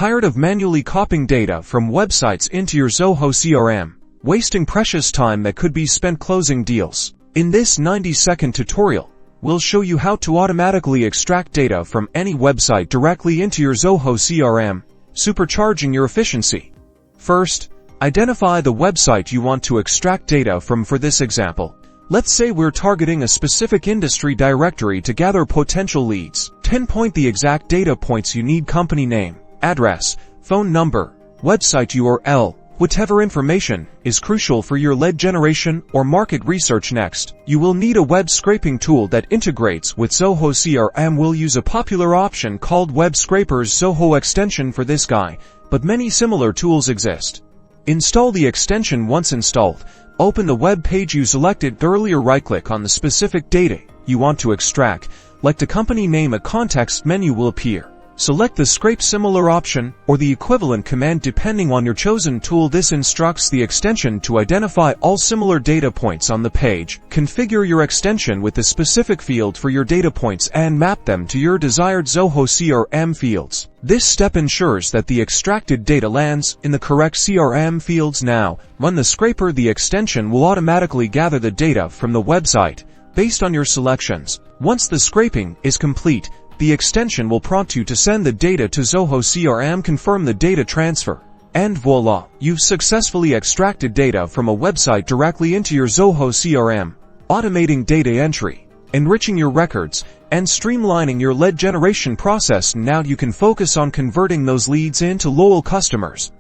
Tired of manually copying data from websites into your Zoho CRM, wasting precious time that could be spent closing deals? In this 90-second tutorial, we'll show you how to automatically extract data from any website directly into your Zoho CRM, supercharging your efficiency. First, identify the website you want to extract data from. For this example, let's say we're targeting a specific industry directory to gather potential leads. Pinpoint the exact data points you need: company name, address, phone number, website URL. Whatever information is crucial for your lead generation or market research. Next, you will need a web scraping tool that integrates with Zoho CRM. We'll use a popular option called Web Scraper's Zoho extension for this guy, but many similar tools exist. Install the extension. Once installed, open the web page you selected earlier. Right-click on the specific data you want to extract, like the company name. A context menu will appear. Select the Scrape Similar option or the equivalent command depending on your chosen tool. This instructs the extension to identify all similar data points on the page. Configure your extension with the specific field for your data points and map them to your desired Zoho CRM fields. This step ensures that the extracted data lands in the correct CRM fields. Now, run the scraper. The extension will automatically gather the data from the website based on your selections. Once the scraping is complete, the extension will prompt you to send the data to Zoho CRM. Confirm the data transfer, and voila, you've successfully extracted data from a website directly into your Zoho CRM, automating data entry, enriching your records, and streamlining your lead generation process. Now you can focus on converting those leads into loyal customers.